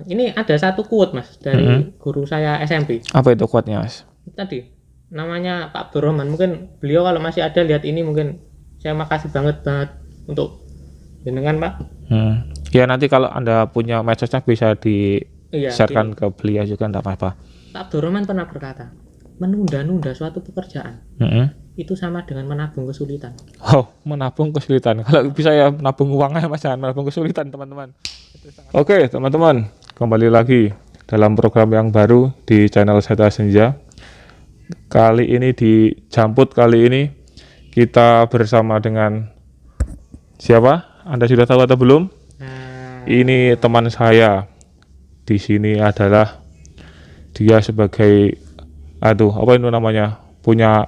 Ini ada satu quote Mas dari guru saya SMP. Apa itu quote-nya, Mas? Tadi namanya Pak Abdurrahman. Mungkin beliau kalau masih ada lihat ini, mungkin saya makasih banget untuk jenengan Pak. Ya nanti kalau Anda punya medsosnya bisa Iya, di-sharekan ke beliau juga, enggak apa-apa. Pak Abdurrahman pernah berkata, menunda-nunda suatu pekerjaan itu sama dengan menabung kesulitan. Oh, menabung kesulitan. Kalau bisa ya menabung uangnya, Mas, jangan menabung kesulitan, teman-teman. Oke, teman-teman, kembali lagi dalam program yang baru di channel Seta Senja. Kali ini di Jamput kali ini kita bersama dengan siapa? Anda sudah tahu atau belum? Ini teman saya. Di sini adalah dia sebagai apa itu namanya? Punya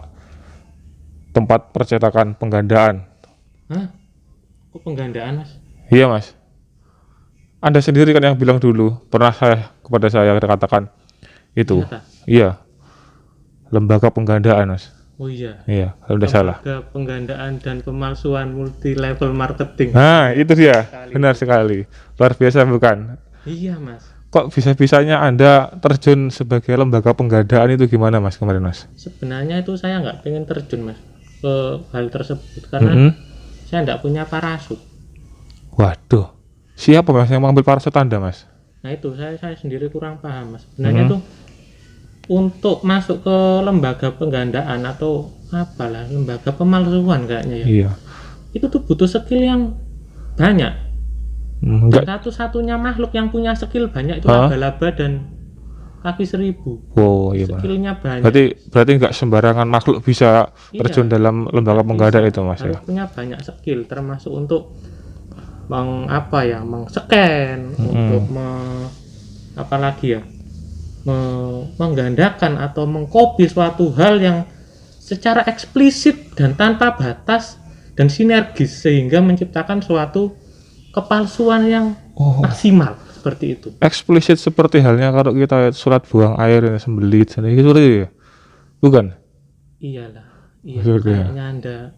tempat percetakan penggandaan. Hah? Kok penggandaan, Mas? Iya, Mas. Anda sendiri kan yang bilang dulu, pernah kepada saya katakan itu. Ternyata. Iya. Lembaga penggandaan, Mas. Oh iya. Iya, kalau tidak salah. Lembaga penggandaan dan pemalsuan multi level marketing. Nah, itu dia. Benar sekali. Luar biasa bukan? Iya, Mas. Kok bisa-bisanya Anda terjun sebagai lembaga penggandaan itu gimana, Mas, kemarin, Mas? Sebenarnya itu saya nggak pengen terjun, Mas, ke hal tersebut karena saya nggak punya parasut. Waduh, siapa, Mas, yang mengambil parasut Anda, Mas? Nah itu saya sendiri kurang paham, Mas. Sebenarnya tuh untuk masuk ke lembaga penggandaan atau apalah, lembaga pemalsuan kayaknya ya. Iya. Itu tuh butuh skill yang banyak. Enggak. Dan satu-satunya makhluk yang punya skill banyak itu laba-laba dan kaki 1000. Oh iya, skillnya banyak. Berarti nggak sembarangan makhluk bisa terjun dalam lembaga penggandaan itu, Mas, harus punya banyak skill, termasuk untuk meng-scan, untuk menggandakan atau mengcopy suatu hal yang secara eksplisit dan tanpa batas dan sinergis sehingga menciptakan suatu kepalsuan yang maksimal seperti itu. Eksplisit seperti halnya kalau kita surat buang air ini sembelit, itu ya? Bukan? Iyalah, iya. Kayaknya Anda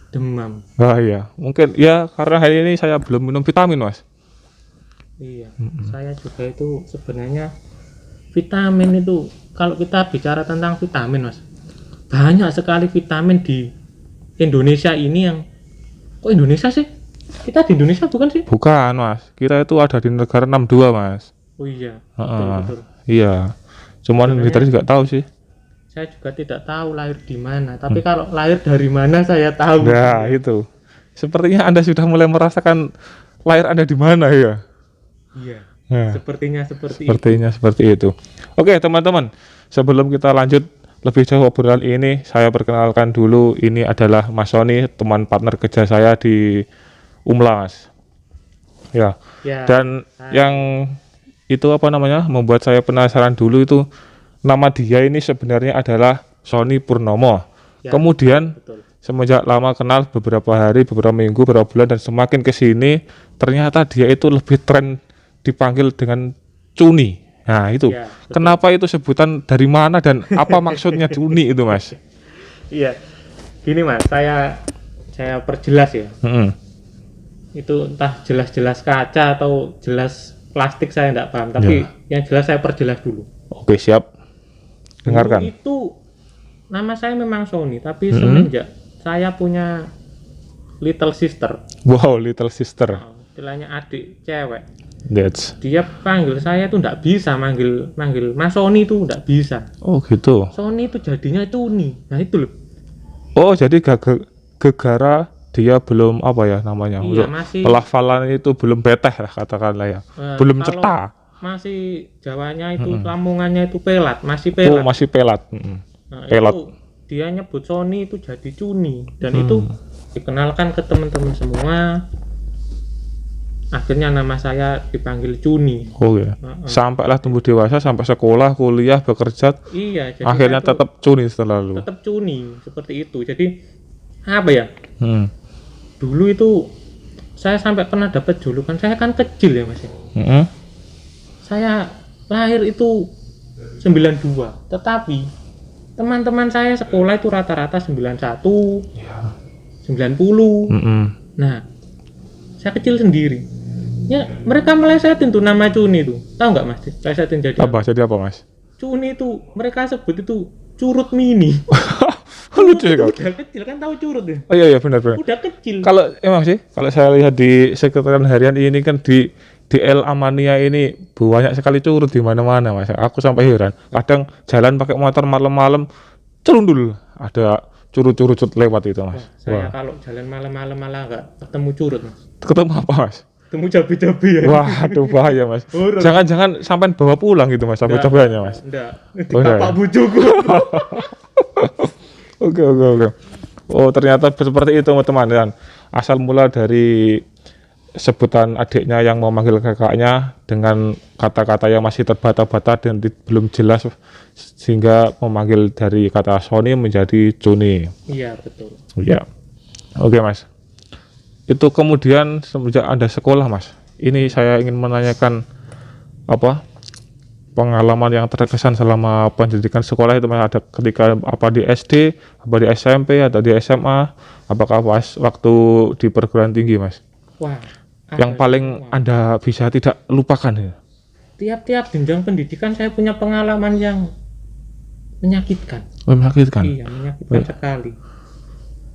demam. Ah iya, mungkin ya karena hari ini saya belum minum vitamin, Mas. Iya, saya juga itu sebenarnya vitamin itu, kalau kita bicara tentang vitamin, Mas, banyak sekali vitamin di Indonesia ini yang, kok Indonesia sih? Kita di Indonesia bukan sih? Bukan, Mas. Kita itu ada di negara 62, Mas. Oh iya, betul. Iya. Cuman kita juga tahu sih. Saya juga tidak tahu lahir di mana, tapi kalau lahir dari mana saya tahu. Nah, itu. Sepertinya Anda sudah mulai merasakan lahir Anda di mana ya? Iya. Nah, sepertinya seperti itu. Oke, teman-teman. Sebelum kita lanjut lebih jauh obrolan ini, saya perkenalkan dulu, ini adalah Mas Sony, teman partner kerja saya di Umla, Mas. Ya. Dan yang itu apa namanya? Membuat saya penasaran dulu itu, nama dia ini sebenarnya adalah Sony Purnomo. Ya, kemudian semenjak lama kenal, beberapa hari, beberapa minggu, beberapa bulan, dan semakin kesini ternyata dia itu lebih tren dipanggil dengan Cuni. Nah itu ya, kenapa itu sebutan dari mana dan apa maksudnya Cuni itu, Mas? Iya, gini, Mas, saya perjelas ya. Itu entah jelas-jelas kaca atau jelas plastik, saya tidak paham, tapi yang jelas saya perjelas dulu. Oke, siap. Dengarkan. Itu nama saya memang Sony, tapi semenjak saya punya little sister. Wow, little sister. Istilahnya adik cewek. Dia panggil saya itu enggak bisa manggil Mas Sony, itu enggak bisa. Oh gitu. Sony itu jadinya Cuni. Nah itu loh. Oh, jadi gegara dia belum apa ya namanya, iya, masih, pelafalan itu belum beteh lah katakanlah ya, belum cetak. Masih Jawanya itu Lamongannya itu pelat, masih pelat. Oh, masih pelat. Nah, pelat. Itu dia nyebut Sony itu jadi Cuni, dan itu dikenalkan ke teman-teman semua. Akhirnya nama saya dipanggil Cuni. Oh ya. Sampailah tumbuh dewasa, sampai sekolah, kuliah, bekerja. Iya. Jadi akhirnya tetap Cuni selalu. Tetap Cuni seperti itu. Jadi apa ya? Dulu itu saya sampai pernah dapat julukan, saya kan kecil ya, Mas. Saya lahir itu 92, tetapi teman-teman saya sekolah itu rata-rata 91, 90. Nah, saya kecil sendiri. Ya mereka melesetin tuh nama Cuni tuh, tahu nggak mas? Melesetin jadi Apa? Jadi apa mas? Cuni itu mereka sebut itu curut mini. Lucu ya kau. Udah kecil kan, tahu curut ya? Oh iya benar. Udah kecil. Kalau emang sih, kalau saya lihat di sekretariat harian ini kan di El Amania ini banyak sekali curut di mana-mana mas. Aku sampai heran. Kadang jalan pakai motor malam-malam, cerundul ada curut-curut lewat itu mas. Saya kalau jalan malam-malam malah nggak ketemu curut mas. Ketemu apa mas? Ketemu cabai-cabai ya. Wah, aduh bahaya mas. Jangan sampai bawa pulang gitu mas, cabai-cabainya mas. Enggak. Oh, Bapak bujuku. Oke. Oh ternyata seperti itu teman-teman. Asal mula dari sebutan adiknya yang memanggil kakaknya dengan kata-kata yang masih terbata-bata dan belum jelas, sehingga memanggil dari kata Sony menjadi Cuni. Iya betul. Iya. Oke mas. Itu kemudian semenjak Anda sekolah mas, ini saya ingin menanyakan apa pengalaman yang terkesan selama pendidikan sekolah itu mas, ada ketika apa di SD, apa di SMP atau di SMA, apakah pas waktu di perguruan tinggi mas? Wah. Yang paling Anda bisa tidak lupakan ya? Tiap-tiap jenjang pendidikan saya punya pengalaman yang menyakitkan. Menyakitkan? Iya, menyakitkan sekali.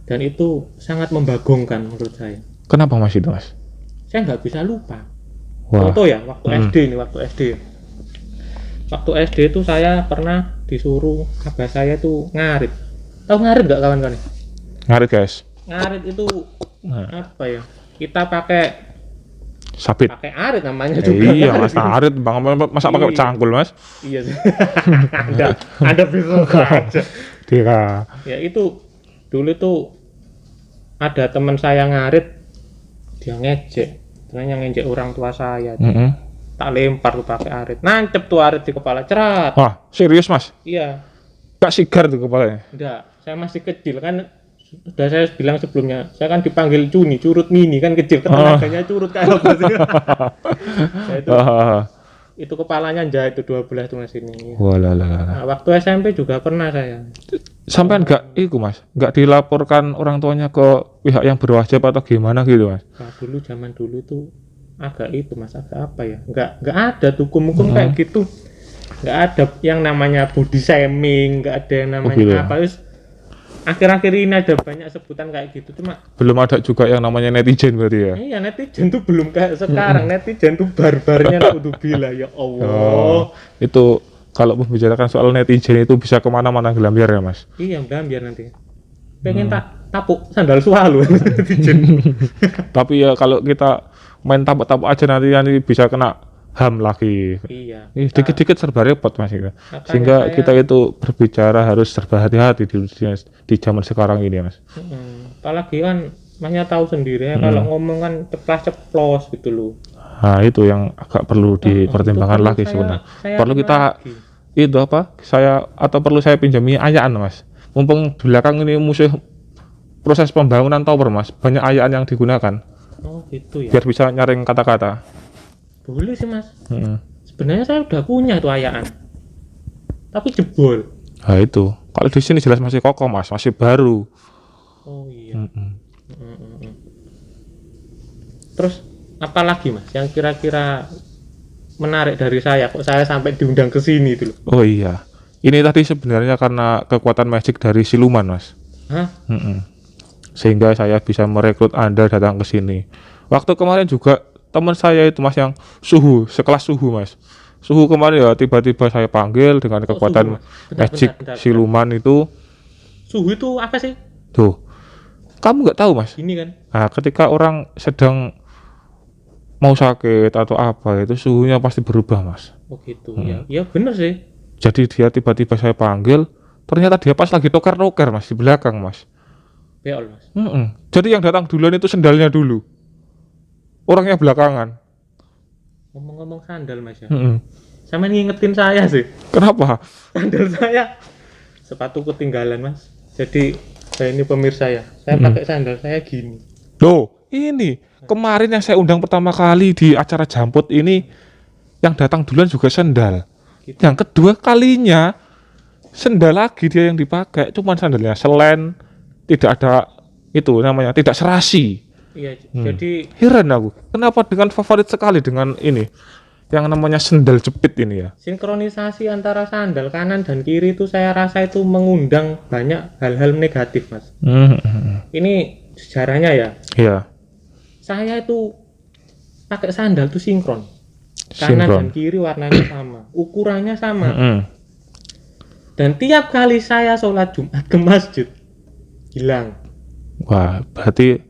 Dan itu sangat membagongkan menurut saya. Kenapa mas itu mas? Saya nggak bisa lupa. Wah. Contoh ya, waktu SD ini, waktu SD. Waktu SD itu saya pernah disuruh abah saya itu ngarit. Tahu ngarit nggak kawan-kawan? Ngarit guys. Ngarit itu apa ya? Kita pakai Sabit. pakai arit namanya juga. Iya mas, arit bang, masa pakai cangkul mas? Iya sih. Ada bisa aja. Dia. Ya itu dulu tuh ada teman saya ngarit, dia ngejek, yang ngejek orang tua saya. Tak lempar tuh pakai arit, nancep tuh arit di kepala, cerat. Wah serius mas? Iya. Gak sigar tuh kepalanya? Enggak, saya masih kecil kan. Sudah saya bilang sebelumnya, saya kan dipanggil Cuni, curut mini kan kecil, tenaganya curut kayak apa sih? Itu kepalanya jahit itu 12 tuh mas ini. Nah, waktu SMP juga pernah saya. Sampai enggak itu mas, enggak dilaporkan orang tuanya ke pihak yang berwajib atau gimana gitu mas? Nah, dulu zaman dulu tuh agak itu mas, agak apa ya? Enggak ada tuh hukum kayak gitu. Enggak ada yang namanya body shaming, enggak ada yang namanya gitu. apa. Terus akhir-akhir ini ada banyak sebutan kayak gitu, cuma belum ada juga yang namanya netizen berarti ya? Iya, netizen tuh belum kayak sekarang. Netizen tuh barbarnya naudzubillah ya Allah. Itu kalau membicarakan soal netizen itu bisa kemana-mana gelambiar ya mas? Iya, biar nanti pengen tak tapuk sandal sualu netizen. Tapi ya kalau kita main tapuk-tapuk aja nanti bisa kena HAM lagi. Iya. Dikit-dikit serba repot mas itu. Sehingga kita itu berbicara harus serba hati-hati di zaman sekarang ini mas. Apalagi kan masnya tahu sendiri ya, kalau ngomong kan ceplas-ceplos gitu loh. Nah itu yang agak perlu dipertimbangkan lagi sebenarnya. Perlu kita lagi. Itu apa? Perlu saya pinjami ayaan mas. Mumpung di belakang ini musuh proses pembangunan tower mas, banyak ayaan yang digunakan. Oh gitu ya. Biar bisa nyaring kata-kata. Boleh sih mas. Sebenarnya saya udah punya tuh ayaan, tapi jebol. Nah itu, kalau di sini jelas masih kokoh mas, masih baru. Oh iya. Terus apa lagi mas yang kira-kira menarik dari saya, kok saya sampai diundang ke sini itu loh? Oh iya, ini tadi sebenarnya karena kekuatan magic dari siluman mas. Hah? Sehingga saya bisa merekrut Anda datang ke sini. Waktu kemarin juga teman saya itu mas yang sekelas suhu mas. Suhu kemarin ya tiba-tiba saya panggil dengan kekuatan magic siluman itu. Suhu itu apa sih? Tuh, kamu nggak tahu mas? Ini kan. Nah, ketika orang sedang mau sakit atau apa itu suhunya pasti berubah mas. Oh gitu ya. Ya bener sih. Jadi dia tiba-tiba saya panggil, ternyata dia pas lagi toker-toker mas di belakang mas. Beol mas. Jadi yang datang duluan itu sendalnya dulu. Orangnya belakangan. Ngomong-ngomong sandal mas ya. Sama ngingetin saya sih. Kenapa? Sandal saya, sepatu ketinggalan mas. Jadi saya ini pemirsa ya. Saya pakai sandal saya gini. Loh, ini kemarin yang saya undang pertama kali di acara Jamput ini, yang datang duluan juga sandal. Gitu. Yang kedua kalinya sandal lagi dia yang dipakai, cuman sandalnya selen, tidak ada itu namanya tidak serasi. Iya, jadi heran aku, kenapa dengan favorit sekali dengan ini yang namanya sendal jepit ini ya. sinkronisasi antara sandal kanan dan kiri itu saya rasa itu mengundang banyak hal-hal negatif, Mas. Ini sejarahnya ya. Iya. Saya itu pakai sandal tuh sinkron. Kanan dan kiri warnanya sama, ukurannya sama. Dan tiap kali saya sholat Jumat ke masjid hilang. Wah, berarti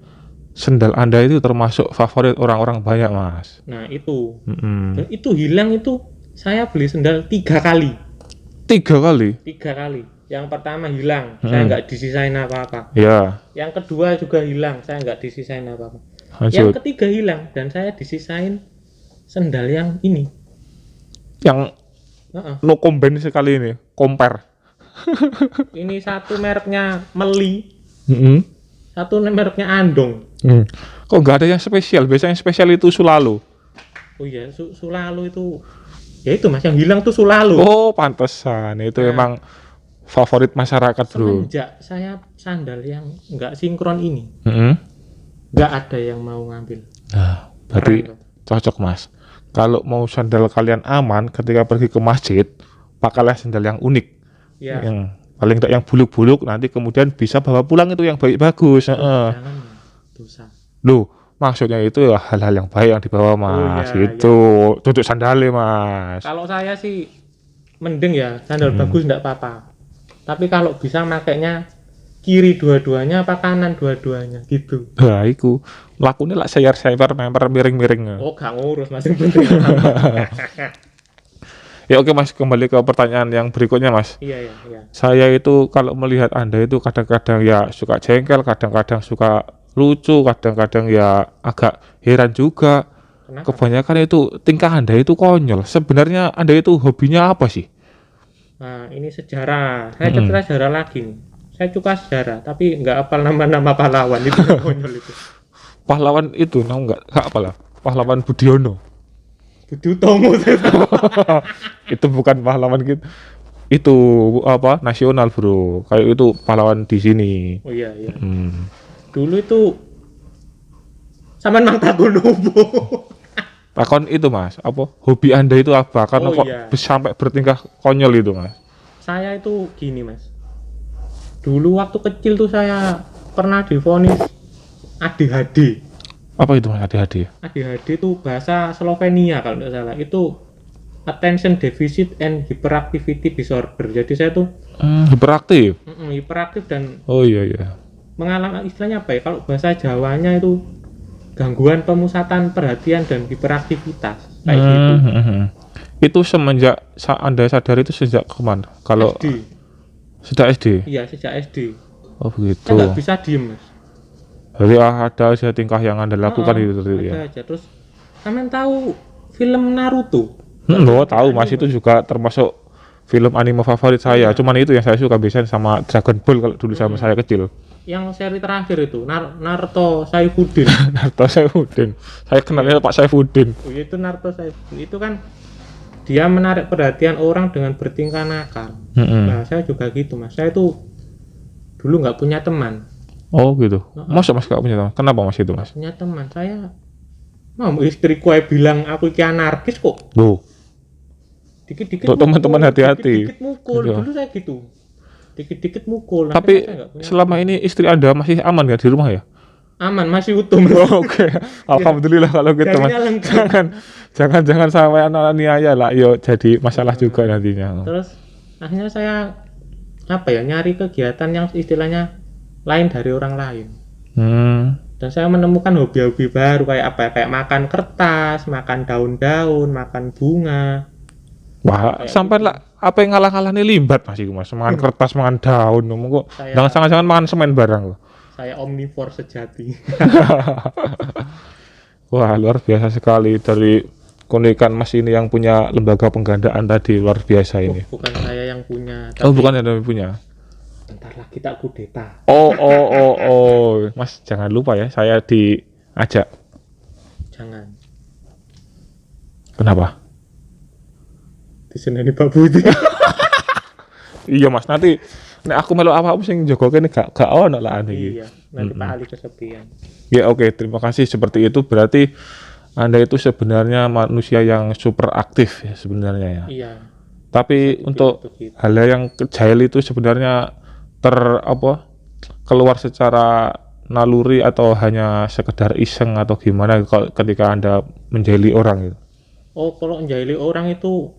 sendal Anda itu termasuk favorit orang-orang banyak, Mas. Nah itu, dan itu hilang itu saya beli sendal 3 kali. 3 kali? 3 kali. Yang pertama hilang, saya nggak disisain apa-apa. Ya. Yang kedua juga hilang, saya nggak disisain apa-apa. Lanjut. Yang ketiga hilang dan saya disisain sendal yang ini. Yang no combine sekali ini, compare. Ini satu mereknya Meli, satu mereknya Andong. Kok nggak ada yang spesial? Biasanya yang spesial itu Sulalo. Oh iya, Sulalo itu, ya itu Mas, yang hilang tuh Sulalo. Oh, pantesan. Itu emang favorit masyarakat, bro. Semenjak saya sandal yang nggak sinkron ini, nggak ada yang mau ngambil. Nah, berarti cocok, Mas. Kalau mau sandal kalian aman ketika pergi ke masjid, pakailah sandal yang unik. Ya. Yang paling tidak yang buluk-buluk, nanti kemudian bisa bawa pulang itu yang bagus. Jangan, dosa. Loh, maksudnya itu ya hal-hal yang baik yang dibawa, Mas. Itu duduk sandalnya, Mas. Kalau saya sih mending ya sandal bagus enggak apa-apa. Tapi kalau bisa makainya kiri dua-duanya apa kanan dua-duanya gitu. Nah, iku mlakunya lak sayar-sayar memper miring-miring. Oh, gak ngurus Mas, yang penting. Ya oke, Mas, kembali ke pertanyaan yang berikutnya, Mas. Iya. Saya itu kalau melihat Anda itu kadang-kadang ya suka jengkel, kadang-kadang suka lucu, kadang-kadang ya agak heran juga. Kenapa? Kebanyakan itu tingkah Anda itu konyol. Sebenarnya Anda itu hobinya apa sih? Nah, ini sejarah. Saya cerita sejarah lagi nih. Saya suka sejarah, tapi nggak hafal nama-nama pahlawan itu konyol itu. Pahlawan itu, nggak apa lah. Pahlawan Budiono. Budi Utomo. Itu bukan pahlawan gitu. Itu apa? Nasional, bro. Kayak itu pahlawan di sini. Oh iya. Dulu itu sampean mang takon opo? Takon itu, Mas, apa hobi Anda itu apa? Karena kok sampai bertingkah konyol itu, Mas. Saya itu gini, Mas. Dulu waktu kecil tuh saya pernah divonis ADHD. Apa itu, Mas, ADHD? ADHD itu bahasa Slovenia kalau tidak salah. Itu Attention Deficit and Hyperactivity Disorder. Jadi saya tuh hiperaktif. Hiperaktif dan Oh iya. mengalami istilahnya apa ya? Kalau bahasa Jawanya itu gangguan pemusatan perhatian dan hiperaktivitas kayak gitu. Itu semenjak Anda sadar itu sejak kemana? Kalau SD. Sejak SD? Iya, sejak SD. Oh begitu. Saya nggak bisa diem, Mas. Jadi ada aja tingkah yang Anda lakukan itu tadi ya. Aja. Terus kalian tahu film Naruto? Tahu, Mas, itu juga termasuk film anime favorit saya. Cuman itu yang saya suka biasanya sama Dragon Ball kalau dulu sama saya kecil. Yang seri terakhir itu Naruto Saifuddin. Naruto Saifuddin. Saya kenalnya Pak Saifuddin. Oh, itu Naruto Saifuddin. Itu kan dia menarik perhatian orang dengan bertingkah nakal. Nah, saya juga gitu, Mas. Saya tuh dulu nggak punya teman. Oh gitu. Masa Mas gak punya teman? Kenapa Mas itu, Mas? Punya teman. Saya istriku bilang aku iki anarkis kok. Loh. Dikit-dikit teman-teman hati-hati. Dikit-dikit mukul. Dulu saya gitu. Dikit-dikit mukul. Tapi selama ini istri Anda masih aman ya di rumah ya? Aman, masih utuh. Oke. Alhamdulillah kalau gitu, Mas. Jangan sampai anak niaya lah. Yo jadi masalah juga nantinya. Terus akhirnya saya nyari kegiatan yang istilahnya lain dari orang lain. Dan saya menemukan hobi-hobi baru kayak makan kertas, makan daun-daun, makan bunga. Wah, sampai lah apa yang ngalah-ngalahnya limbat Mas iku, Mas. Makan kertas, makan daun, kok. Jangan makan semen barang loh. Saya omnivore sejati. Wah, luar biasa sekali dari keunikan Mas ini yang punya lembaga penggandaan tadi, luar biasa ini. Bukan saya yang punya. Oh, bukan yang punya. Bentar lagi tak kudeta. Oh. Mas, jangan lupa ya, saya diajak. Jangan. Kenapa? Diseneni Pak Budi. Iya, Mas, nanti nek aku melu awakmu sing jaga kene gak ono lah iki. Iya, nanti Pak Ali kesepian. Ya oke, terima kasih. Seperti itu berarti Anda itu sebenarnya manusia yang super aktif ya sebenarnya ya. Iya. Tapi untuk gitu. hal yang jahil itu sebenarnya keluar secara naluri atau hanya sekedar iseng atau gimana ketika Anda menjahili orang gitu. Oh, kalau menjahili orang itu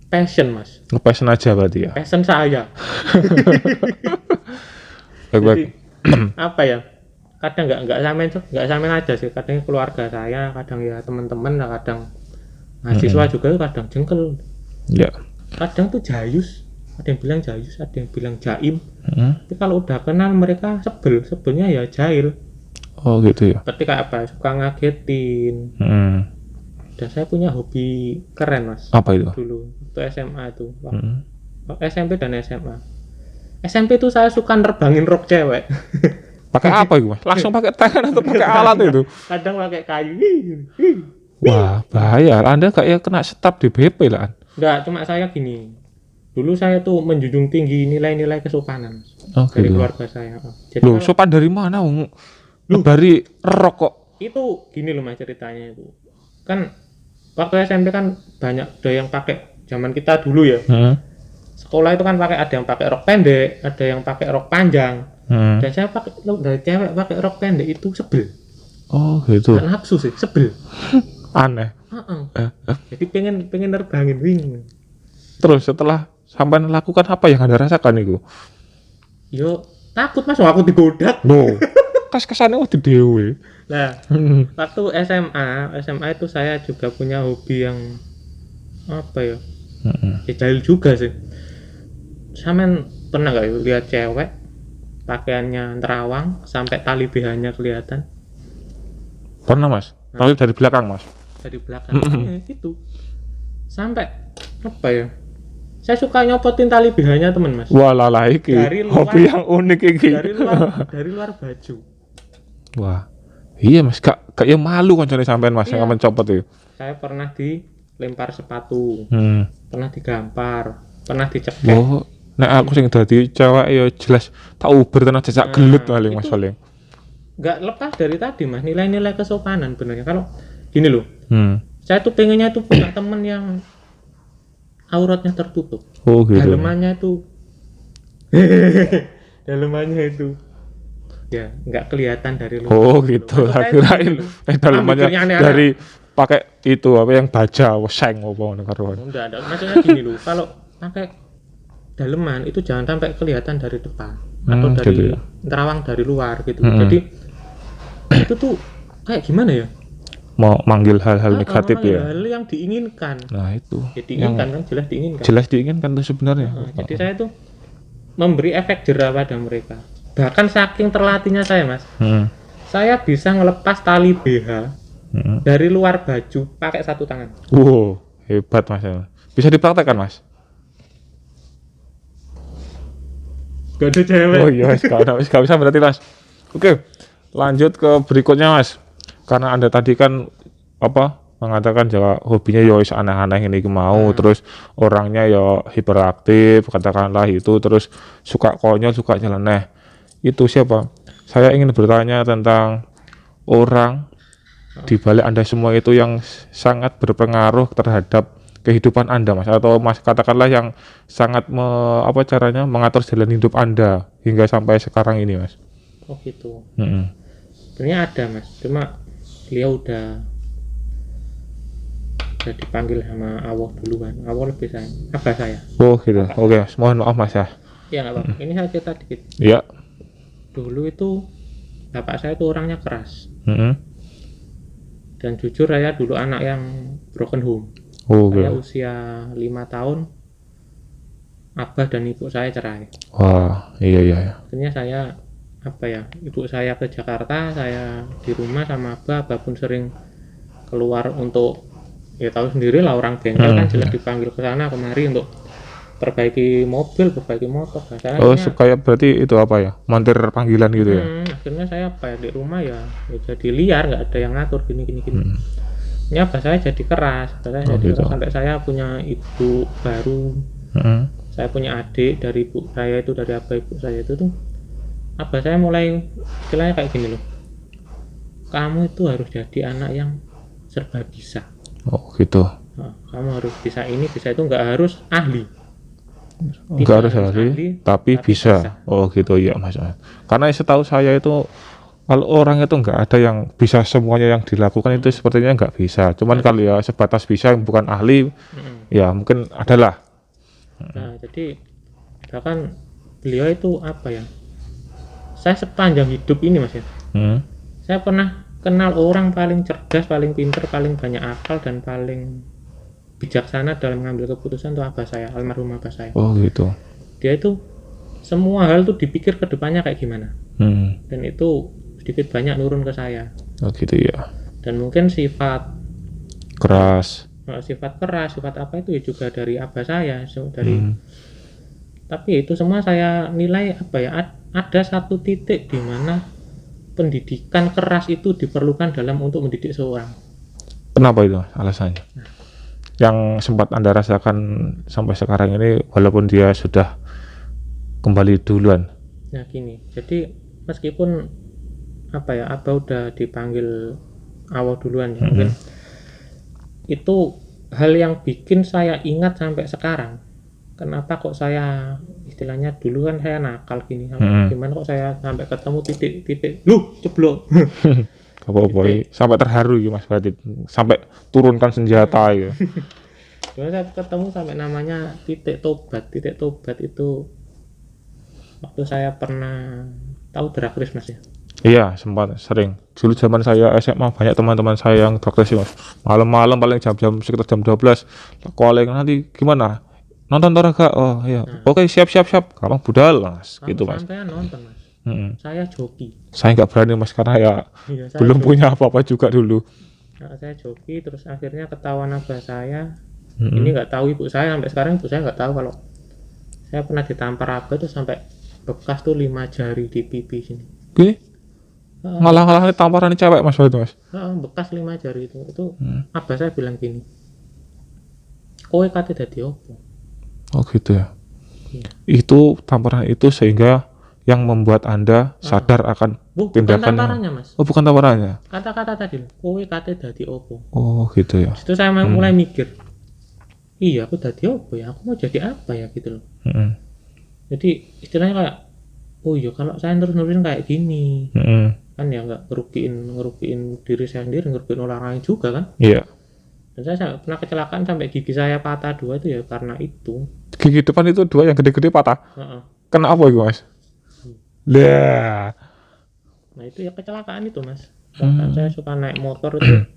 passion, Mas. Passion aja berarti ya. Passion saya. Baik-baik. Apa ya? Kadang nggak samain aja sih. Kadang keluarga saya, kadang ya teman-teman, kadang mahasiswa juga kadang jengkel. Ya. Kadang tuh jayus. Ada yang bilang jayus, ada yang bilang jaim. Tapi kalau udah kenal mereka sebelnya ya jahil. Oh gitu ya. Ketika apa? Suka ngagetin. Dan saya punya hobi keren, Mas. Apa itu? Dulu itu SMA itu. SMP dan SMA. SMP itu saya suka nerbangin rok cewek. Pakai apa itu, Mas? Langsung pakai tangan atau pakai alat itu? Kadang pakai kayu. Wah, bahaya. Anda kayak kena staf di BP lah. Enggak, cuma saya gini. Dulu saya tuh menjunjung tinggi nilai-nilai kesopanan dari gitu. keluarga saya. Jadi Loh, sopan dari mana? Dari rokok. Itu gini loh Mas ceritanya itu. Kan waktu SMP kan banyak ada yang pakai zaman kita dulu ya. Sekolah itu kan ada yang pakai rok pendek, ada yang pakai rok panjang. Dan saya dari cewek pakai rok pendek itu sebel. Oh gitu. Gak nafsu sih, sebel. Aneh. Jadi pengen nerbangin wing. Terus setelah sampai lakukan apa yang Anda rasakan itu? Yo takut Mas, aku digodak. No. Kesannya waktu dewe. Nah, waktu SMA itu saya juga punya hobi yang apa ya? Ya jahil juga sih. Sampean pernah gak lihat cewek pakaiannya terawang sampai tali BH-nya kelihatan? Pernah Mas, tapi dari belakang Mas. Dari belakang. Itu. Sampai apa ya? Saya suka nyopotin tali BH-nya teman Mas. Walah iki. Hobi yang unik iki. Dari luar baju. Wah. Iya Mas, kayak malu kancane sampean Mas yang mencopot itu. Saya pernah dilempar sepatu. Pernah digampar, pernah dicekek. Oh, nek aku sing dadi cewek ya jelas tak uber tenan jejak gelut paling Mas paling. Enggak lepas dari tadi Mas, nilai-nilai kesopanan benernya. Kalau gini loh. Saya tuh pengennya tuh punya temen yang auratnya tertutup. Oh gitu. Dalemannya itu ya nggak kelihatan dari luar. Oh gitu. Kirain dalemannya dari pakai itu apa yang baja weseng apa ngono karuan. Enggak ada. Maksudnya gini loh, kalau pakai daleman itu jangan sampai kelihatan dari depan atau dari gitu ya. terawang dari luar gitu. Jadi itu tuh kayak gimana ya? Mau manggil hal-hal negatif ya. Hal yang diinginkan. Nah itu. Ya, diinginkan kan jelas diinginkan. Jelas diinginkan tuh sebenarnya. Jadi saya tuh memberi efek jerah pada mereka. Bahkan saking terlatihnya saya Mas. Saya bisa ngelepas tali BH dari luar baju pakai satu tangan. Wow, hebat Mas. Bisa dipraktekkan Mas? Gak ada cewek. Oh iya, gak bisa berarti Mas. Oke, lanjut ke berikutnya Mas. Karena Anda tadi kan mengatakan jaga hobinya ya aneh-aneh ini mau, terus orangnya ya hiperaktif katakanlah itu, terus suka konyol, suka nyeleneh. Itu siapa? Saya ingin bertanya tentang orang di balik Anda semua itu yang sangat berpengaruh terhadap kehidupan Anda Mas, atau Mas katakanlah yang sangat mengatur jalan hidup Anda hingga sampai sekarang ini Mas. Oh gitu. Sebenarnya ada Mas, cuma beliau udah dipanggil sama Allah duluan. Allah lebih sayang abah saya. Oh gitu. Oke, mohon maaf Mas ya. Iya nggak apa-apa. Ini saya cerita dikit. Iya. Dulu itu bapak saya itu orangnya keras. Dan jujur saya dulu anak yang broken home. Saya usia 5 tahun, abah dan ibu saya cerai. Wah, iya. Akhirnya saya ibu saya ke Jakarta, saya di rumah sama abah pun sering keluar untuk ya tahu sendiri lah orang bengkel kan jelas dipanggil ke sana kemari untuk perbaiki mobil, perbaiki motor. Supaya berarti itu montir panggilan gitu ya. Akhirnya saya di rumah ya jadi liar, nggak ada yang ngatur gini. Ini abah saya jadi keras, sampai saya punya ibu baru. saya punya adik dari ibu saya itu, dari abah ibu saya itu tuh, abah saya mulai istilahnya kayak gini loh, kamu itu harus jadi anak yang serba bisa. Oh gitu. Nah, kamu harus bisa ini bisa itu, nggak harus ahli. Enggak harus ahli, tapi bisa. Oh gitu ya Mas. Karena setahu saya itu kalau orang itu nggak ada yang bisa semuanya yang dilakukan itu sepertinya nggak bisa. Cuman kali ya sebatas bisa yang bukan ahli, ya mungkin adalah. Nah jadi bahkan beliau itu apa ya? Saya sepanjang hidup ini Mas ya, saya pernah kenal orang paling cerdas, paling pinter, paling banyak akal dan paling bijaksana dalam mengambil keputusan itu abah saya, almarhum abah saya. Oh gitu. Dia itu semua hal tuh dipikir ke depannya kayak gimana, dan itu sedikit banyak nurun ke saya. Oh gitu ya. Dan mungkin sifat Keras. sifat keras, sifat apa itu ya juga dari abah saya, dari tapi itu semua saya nilai apa ya, ada satu titik di mana pendidikan keras itu diperlukan dalam untuk mendidik seorang. Kenapa itu alasannya? Yang sempat Anda rasakan sampai sekarang ini walaupun dia sudah kembali duluan. Nah gini, jadi meskipun apa ya, abah udah dipanggil awal duluan ya, mungkin itu hal yang bikin saya ingat sampai sekarang. Kenapa kok saya istilahnya dulu kan saya nakal gini, gimana kok saya sampai ketemu titik-titik lu jeblok. Apa-apa sampai terharu gitu Mas, berarti sampai turunkan senjata gitu. Cuma saya ketemu sampai namanya titik tobat. Titik tobat itu waktu saya pernah tahu Drag Race Mas ya. Iya, sempat sering. Dulu zaman saya SMA banyak teman-teman saya yang Drag Race Mas. Malam-malam paling jam-jam sekitar jam 12. Calling nanti gimana? Nonton olahraga. Oh iya. Oke, siap. Gampang budal Mas, gitu Mas. Sampai nonton Mas. Saya joki. Saya nggak berani Mas karena ya belum punya apa-apa juga dulu. Nah, saya joki terus akhirnya ketahuan abah saya. Ini nggak tahu ibu saya, sampai sekarang ibu saya nggak tahu kalau saya pernah ditampar abah tuh sampai bekas tuh 5 jari di pipi sini. Oke. Ngalah-ngalah tamparan cewek Mas itu Mas. Bekas 5 jari itu abah saya bilang gini, kowe kate dadi opo? Oh gitu ya. Itu tamparan itu sehingga yang membuat Anda sadar akan tindakan. Bukan tamparannya Mas. Oh bukan tamparannya. Kata-kata tadi, kowe kate dadi opo? Oh gitu ya. Itu saya mulai mikir, iya aku dadi opo ya? Aku mau jadi apa ya gitu loh. Jadi istilahnya kayak, oh iya kalau saya terus-terusan kayak gini, kan ya nggak ngerugiin diri saya sendiri, ngerugiin orang lain juga kan. Iya. Dan saya pernah kecelakaan sampai gigi saya patah 2 itu ya karena itu. Gigi depan itu 2 yang gede-gede patah. Kena apa itu Mas? Lah. Nah itu ya kecelakaan itu Mas. Bahkan saya suka naik motor itu.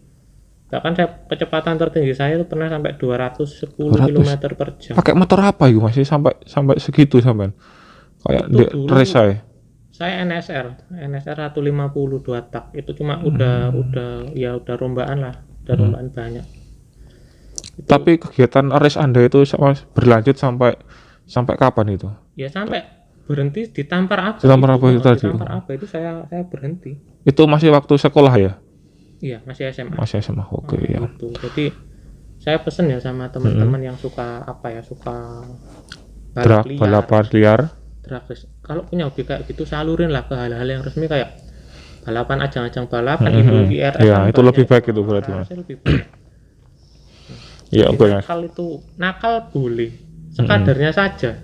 Bahkan saya kecepatan tertinggi saya itu pernah sampai 210 km per jam. Pakai motor apa itu Mas? Sampai segitu sampean. Kayak race saya. Saya NSR 150 2 tak. Itu cuma udah rombaan lah, udah rombaan banyak. Tapi kegiatan race Anda itu berlanjut sampai kapan itu? Ya sampai berhenti ditampar apa? Ditampar apa itu tadi? Ditampar apa itu saya berhenti. Itu masih waktu sekolah ya? Iya, masih SMA. Masih SMA. Oke ya. Gitu. Jadi saya pesen ya sama teman-teman yang suka apa ya, suka balapan liar. Kalau punya hobi kayak gitu salurin lah ke hal-hal yang resmi kayak balapan, ajang-ajang balapan itu IRS. Ya, itu lebih baik itu berarti Mas. Lebih baik. Iya, oke Mas. Nakal boleh, sekadarnya saja.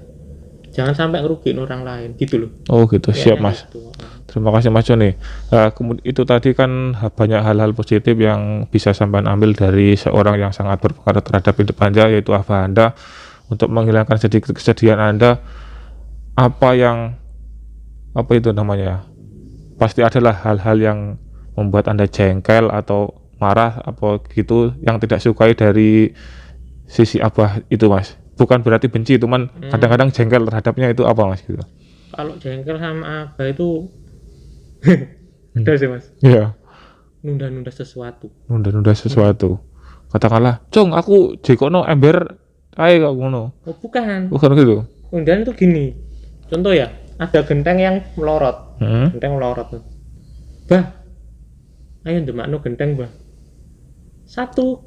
Jangan sampai ngerugiin orang lain gitu loh. Oh gitu, siap Mas. Gitu. Terima kasih Mas Joni. Kemudian itu tadi kan banyak hal-hal positif yang bisa sampean ambil dari seorang yang sangat berpengaruh terhadap hidup Anda, yaitu abah Anda, untuk menghilangkan sedikit kesedihan Anda. Apa itu namanya? Pasti adalah hal-hal yang membuat Anda jengkel atau marah apa gitu yang tidak sukai dari sisi abah itu Mas. Bukan berarti benci, cuman kadang-kadang jengkel terhadapnya itu apa Mas gitu. Kalau jengkel sama abah itu udah sih Mas. Iya. Nunda-nunda sesuatu. Katakanlah, "Cung, aku jekono ember ae kok ngono." Oh, bukan. Bukan gitu. Undangan itu gini. Contoh ya, ada genteng yang melorot. Genteng melorot. Bah. Ayo ndemakno genteng, Bah. Satu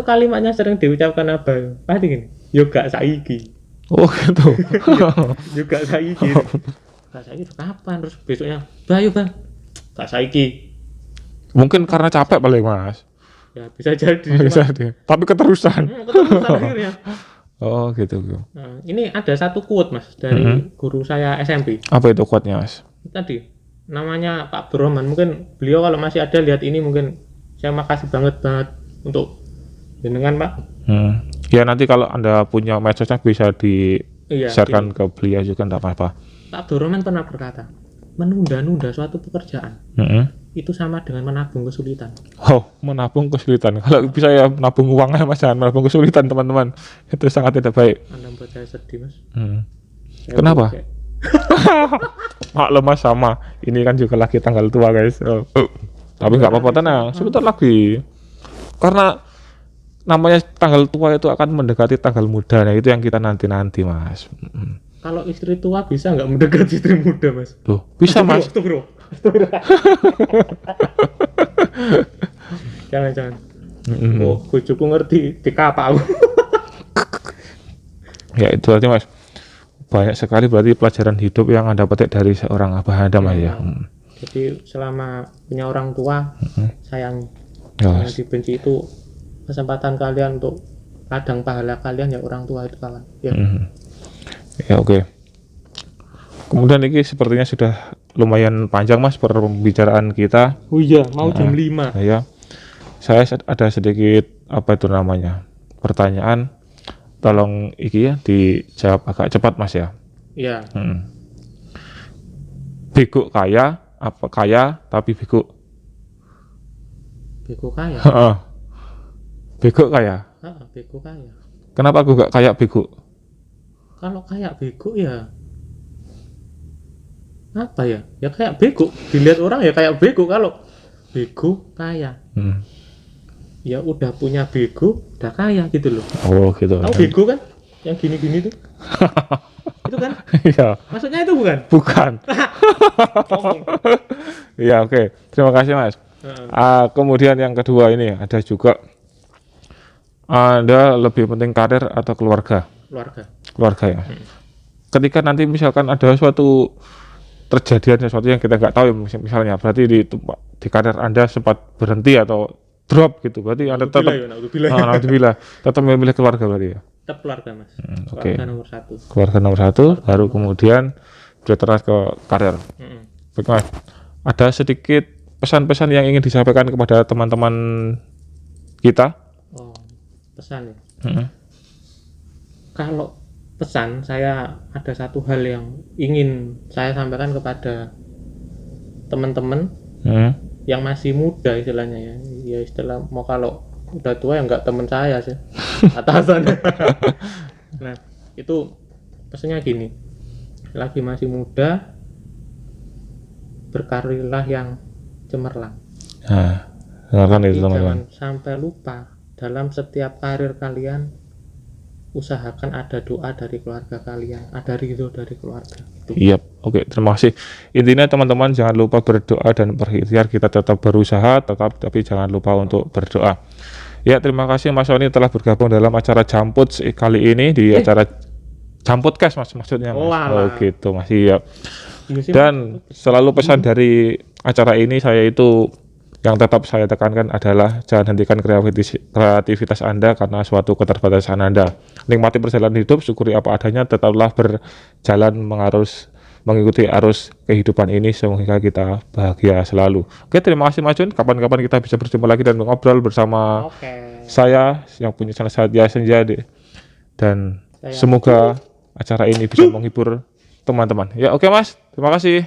kalimat yang sering diucapkan abah pasti gini, yo gak saiki. Oh gitu. Juga saiki. Gak saiki kapan terus besoknya, "Bayu, Bang." Gak saiki. Mungkin karena capek paling Mas. Ya bisa jadi. Bisa deh. Tapi keterusan. Keterusan akhirnya. Oh gitu. Nah, ini ada satu quote Mas dari guru saya SMP. Apa itu quote-nya Mas? Tadi namanya Pak Broman, mungkin beliau kalau masih ada lihat ini mungkin saya makasih banget untuk jenengan Pak. Ya nanti kalau Anda punya medsosnya bisa Iya, di-sharekan ke beliau juga enggak apa-apa. Pak Broman pernah berkata, menunda-nunda suatu pekerjaan itu sama dengan menabung kesulitan. Oh, menabung kesulitan. Kalau bisa ya menabung uangnya Mas, jangan menabung kesulitan teman-teman. Itu sangat tidak baik. Anda membuat saya sedih Mas. Kenapa? Maklum Mas, sama. Ini kan juga lagi tanggal tua guys. Tapi nggak apa-apa, tenang. Sebentar lagi. Karena namanya tanggal tua itu akan mendekati tanggal muda. Nah itu yang kita nanti-nanti Mas. Kalau istri tua bisa nggak mendekati istri muda Mas? Tuh, bisa Mas. Jangan. Oh, bojoku ngerti dikapa aku. Ya itu berarti Mas. Banyak sekali berarti pelajaran hidup yang Anda petik dari seorang Abah Adam ya. Jadi selama punya orang tua, sayang. Ya, Yang dibenci itu kesempatan kalian untuk ladang pahala kalian ya orang tua itu kawan. Ya. Ya oke. Kemudian ini sepertinya sudah lumayan panjang Mas pembicaraan kita. Oh iya, mau jam 5. Ya. Saya ada sedikit apa itu namanya? Pertanyaan. Tolong iki ya dijawab agak cepat Mas ya. Iya. Bego kaya apa kaya tapi bego? Bego kaya. Bego kaya. Bego kaya. Kenapa aku gak kayak bego? Kalau kayak bego ya apa ya? Ya kayak bego. Dilihat orang ya kayak bego. Kalau bego kaya. Ya udah punya bego, udah kaya gitu loh. Oh gitu. Tahu bego kan? Yang gini-gini tuh. Itu kan? Iya. Maksudnya itu bukan? Bukan. Iya oke. Terima kasih Mas. Kemudian yang kedua ini ada juga Anda lebih penting karir atau keluarga? Keluarga ya. Ketika nanti misalkan ada suatu terjadian sesuatu yang kita nggak tahu ya, misalnya berarti di karir Anda sempat berhenti atau drop gitu, berarti Anda tetap tetap memilih keluarga berarti ya. Tetap keluarga Mas. Oke. Keluarga nomor satu. Keluarga nomor satu, baru kemudian berterus ke karir. Baik Mas, ada sedikit pesan-pesan yang ingin disampaikan kepada teman-teman kita? Oh, pesan ya. Kalau pesan, saya ada satu hal yang ingin saya sampaikan kepada teman-teman yang masih muda istilahnya ya. Ya istilah mau kalau udah tua ya nggak teman saya sih, atasan. Nah itu pesannya gini, lagi masih muda berkarirlah yang cemerlang. Dengarkan itu teman-teman. Jangan sampai lupa dalam setiap karir kalian usahakan ada doa dari keluarga kalian, ada ridho dari keluarga. Iya, oke, terima kasih. Intinya teman-teman jangan lupa berdoa dan berikhtiar, kita tetap berusaha, tapi jangan lupa untuk berdoa. Ya, terima kasih Mas Sony telah bergabung dalam acara Jamput kali ini di acara Jamputcast Mas maksudnya Mas. Oh gitu Mas, iya. Dan selalu pesan dari acara ini saya itu yang tetap saya tekankan adalah jangan hentikan kreativitas Anda karena suatu keterbatasan Anda. Nikmati perjalanan hidup, syukuri apa adanya, tetaplah berjalan mengikuti arus kehidupan ini sehingga kita bahagia selalu. Oke, terima kasih Mas Jun. Kapan-kapan kita bisa berjumpa lagi dan mengobrol bersama saya yang punya channel Satya Senja dan semoga acara ini bisa menghibur teman-teman. Ya, oke Mas. Terima kasih.